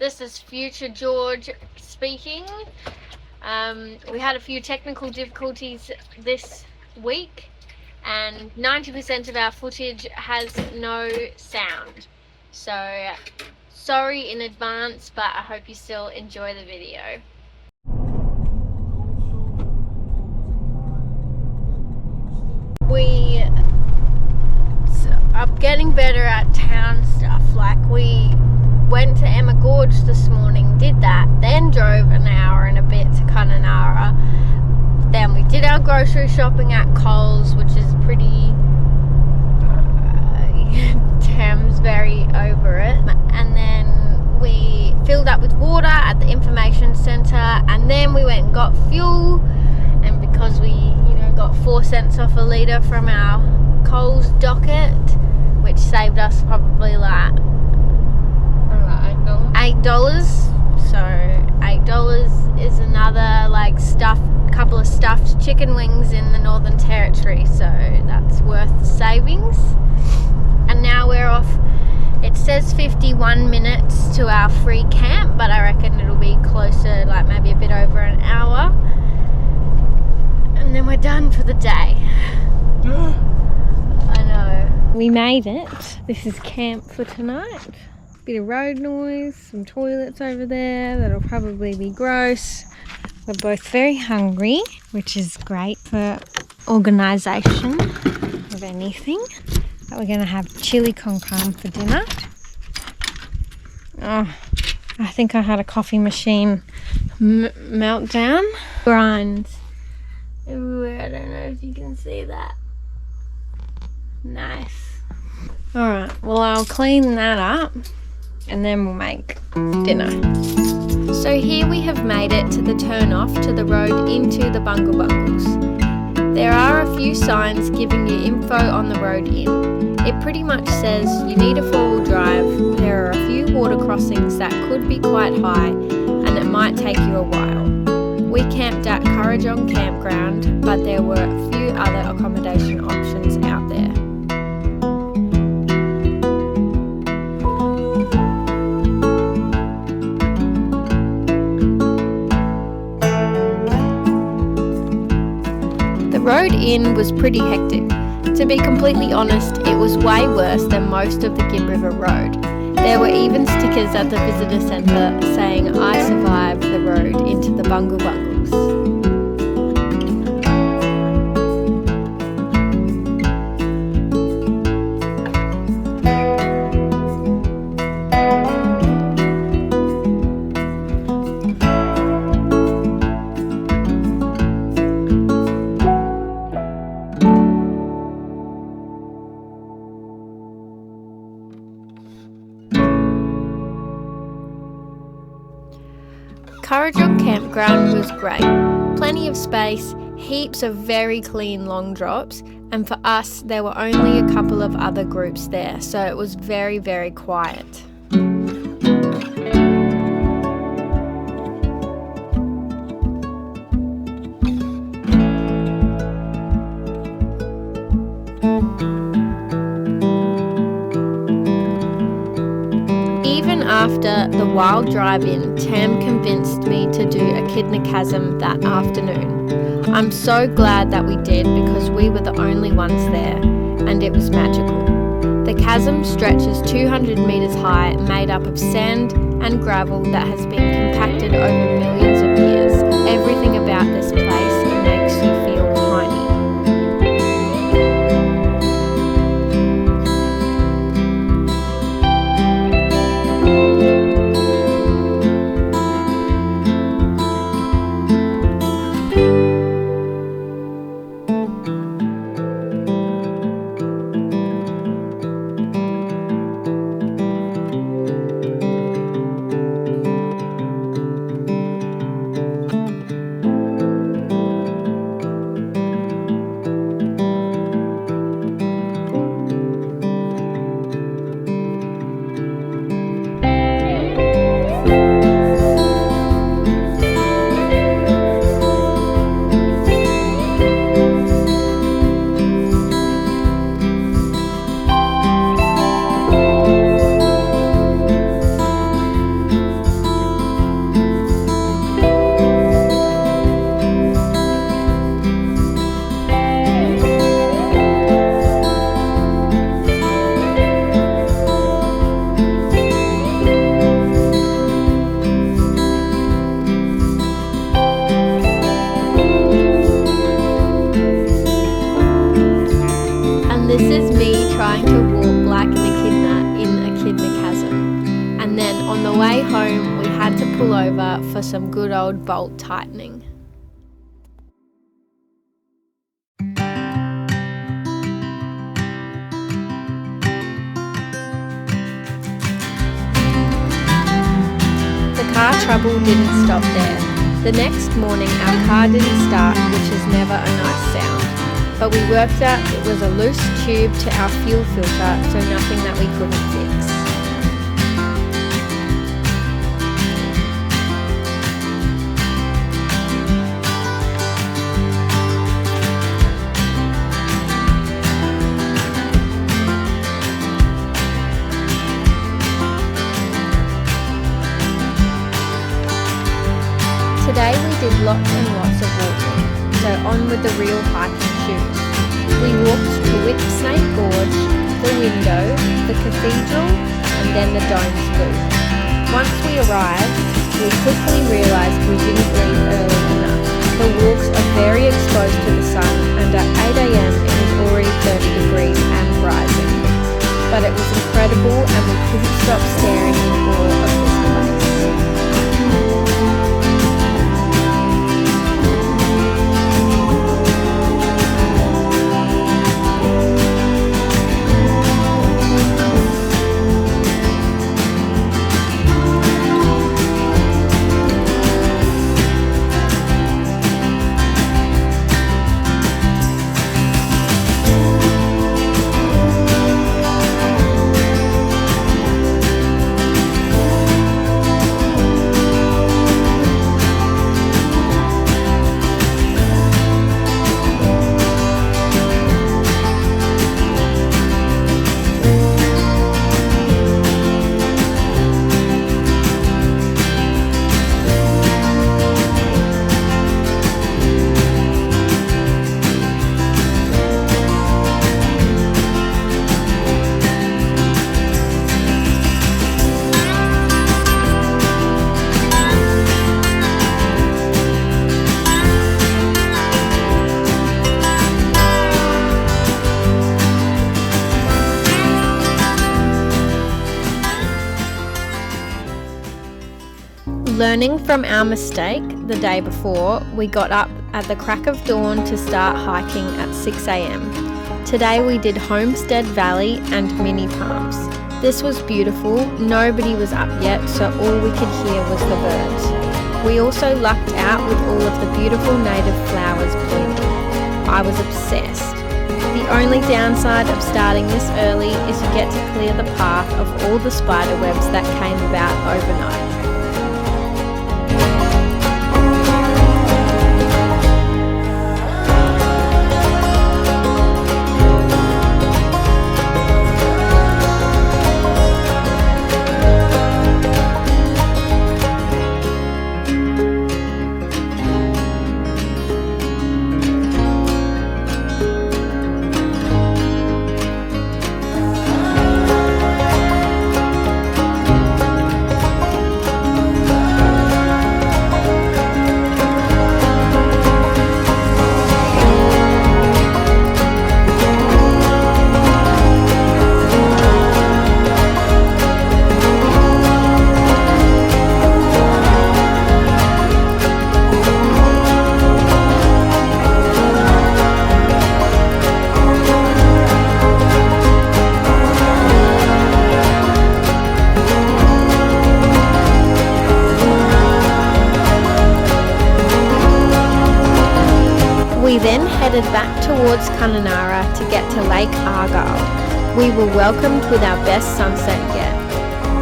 This is future George speaking. We had a few technical difficulties this week and 90% of our footage has no sound. So sorry in advance, but I hope you still enjoy the video. We are getting better at town stuff. Like, we went to Emma Gorge this morning, did that, then drove an hour and a bit to Kununurra. Then we did our grocery shopping at Coles, which is pretty Tam's very over it. And then we filled up with water at the information centre, and then we went and got fuel. And because we got 4 cents off a litre from our Coles docket, which saved us probably like $8. So $8 is another couple of stuffed chicken wings in the Northern Territory, so that's worth savings. And now we're off. It says 51 minutes to our free camp, but I reckon it'll be closer, like maybe a bit over an hour, and then we're done for the day. I know. We made it. This is camp for tonight. Bit of road noise, some toilets over there that'll probably be gross. We're both very hungry, which is great for organisation of anything. But we're going to have chili con carne for dinner. Oh, I think I had a coffee machine meltdown. Grinds everywhere. I don't know if you can see that. Nice. Alright, well, I'll clean that up and then we'll make dinner. So here we have made it to the turn off to the road into the Bungle Bungles. There are a few signs giving you info on the road in. It pretty much says you need a 4-wheel drive, there are a few water crossings that could be quite high, and it might take you a while. We camped at Currajong campground, but there were a few other accommodation options out there. The road in was pretty hectic. To be completely honest, it was way worse than most of the Gibb River Road. There were even stickers at the visitor centre saying I survived the road into the Bungle Bungles. Currajong campground was great. Plenty of space, heaps of very clean long drops, and for us there were only a couple of other groups there, so it was very, very quiet. Even after the wild drive-in, Tam convinced me to do Echidna Chasm that afternoon. I'm so glad that we did because we were the only ones there, and it was magical. The chasm stretches 200 metres high, made up of sand and gravel that has been compacted over millions of years. Everything about this place makes you feel tiny. and then on the way home we had to pull over for some good old bolt tightening. The car trouble didn't stop there. The next morning our car didn't start, which is never a nice sound. But we worked out it was a loose tube to our fuel filter, so nothing that we couldn't fix. Today we did lots and lots of walking, so on with the real hiking shoes. We walked to Whipsnake Gorge, the window, the cathedral, and then the dome's loop. Once we arrived, we quickly realised we didn't leave early enough. The walks are very exposed to the sun, and at 8 AM it was already 30 degrees and rising. But it was incredible and we couldn't stop staring in awe of this place. Learning from our mistake the day before, we got up at the crack of dawn to start hiking at 6 AM. Today we did Homestead Valley and Mini Palms. This was beautiful, nobody was up yet, so all we could hear was the birds. We also lucked out with all of the beautiful native flowers blooming. I was obsessed. The only downside of starting this early is you get to clear the path of all the spider webs that came about overnight. We then headed back towards Kununurra to get to Lake Argyle. We were welcomed with our best sunset yet.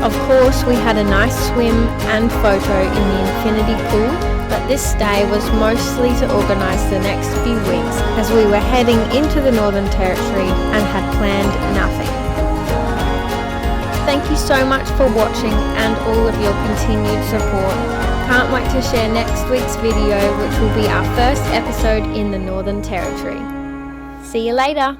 Of course, we had a nice swim and photo in the infinity pool, but this day was mostly to organise the next few weeks as we were heading into the Northern Territory and had planned nothing. Thank you so much for watching and all of your continued support. Can't wait to share next week's video, which will be our first episode in the Northern Territory. See you later.